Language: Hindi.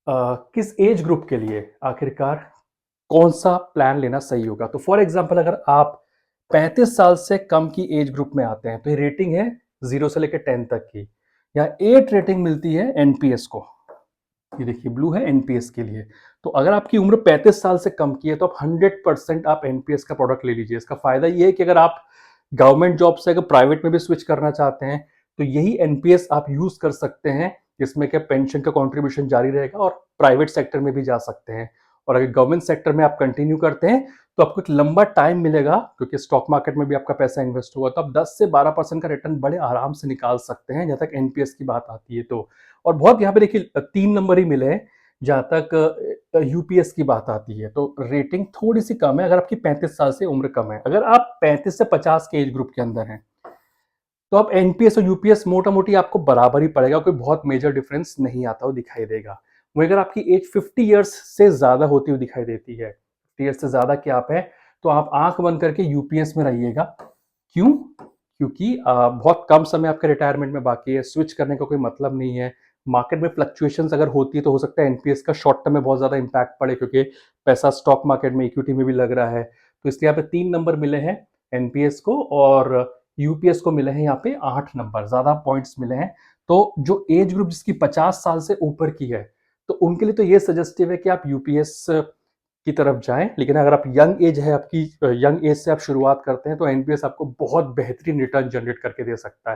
किस एज ग्रुप के लिए आखिरकार कौन सा प्लान लेना सही होगा? तो फॉर एग्जांपल अगर आप 35 साल से कम की एज ग्रुप में आते हैं तो ये रेटिंग है 0 से लेकर 10 तक की। यहाँ 8 रेटिंग मिलती है एनपीएस को। ये देखिए ब्लू है एनपीएस के लिए। तो अगर आपकी उम्र 35 साल से कम की है तो आप 100% आप एनपीएस का प्रोडक्ट ले लीजिए। इसका फायदा ये है कि अगर आप गवर्नमेंट जॉब से अगर प्राइवेट में भी स्विच करना चाहते हैं तो यही एनपीएस आप यूज कर सकते हैं, जिसमें क्या पेंशन का कंट्रीब्यूशन जारी रहेगा और प्राइवेट सेक्टर में भी जा सकते हैं। और अगर गवर्नमेंट सेक्टर में आप कंटिन्यू करते हैं तो आपको एक लंबा टाइम मिलेगा, क्योंकि स्टॉक मार्केट में भी आपका पैसा इन्वेस्ट होगा, तो आप 10 से 12% का रिटर्न बड़े आराम से निकाल सकते हैं जहां तक एनपीएस की बात आती है तो। और बहुत यहाँ पे देखिए 3 नंबर ही मिले हैं जहां तक यूपीएस की बात आती है, तो रेटिंग थोड़ी सी कम है अगर आपकी 35 साल से उम्र कम है। अगर आप 35 से 50 के एज ग्रुप के अंदर हैं तो आप एनपीएस और यूपीएस मोटा मोटी आपको बराबर ही पड़ेगा, कोई बहुत मेजर डिफरेंस नहीं आता हुआ दिखाई देगा। वहीं अगर आपकी एज 50 ईयर्स से ज्यादा होती हुई दिखाई देती है, 50 ईयर्स से ज्यादा की आप है, तो आप आंख बंद करके यूपीएस में रहिएगा। क्यों? क्योंकि बहुत कम समय आपके रिटायरमेंट में बाकी है, स्विच करने का कोई मतलब नहीं है। मार्केट में फ्लक्चुएशंस अगर होती है तो हो सकता है एनपीएस का शॉर्ट टर्म में बहुत ज्यादा इंपैक्ट पड़े, क्योंकि पैसा स्टॉक मार्केट में इक्विटी में भी लग रहा है। तो इसलिए यहाँ पे 3 नंबर मिले हैं एनपीएस को, और यूपीएस को मिले हैं यहाँ पे 8 नंबर, ज्यादा पॉइंट्स मिले हैं। तो जो एज ग्रुप जिसकी 50 साल से ऊपर की है तो उनके लिए तो ये सजेस्टिव है कि आप यूपीएस की तरफ जाएं। लेकिन अगर आप यंग एज है आपकी, यंग एज से आप शुरुआत करते हैं तो एनपीएस आपको बहुत बेहतरीन रिटर्न जनरेट करके दे सकता है।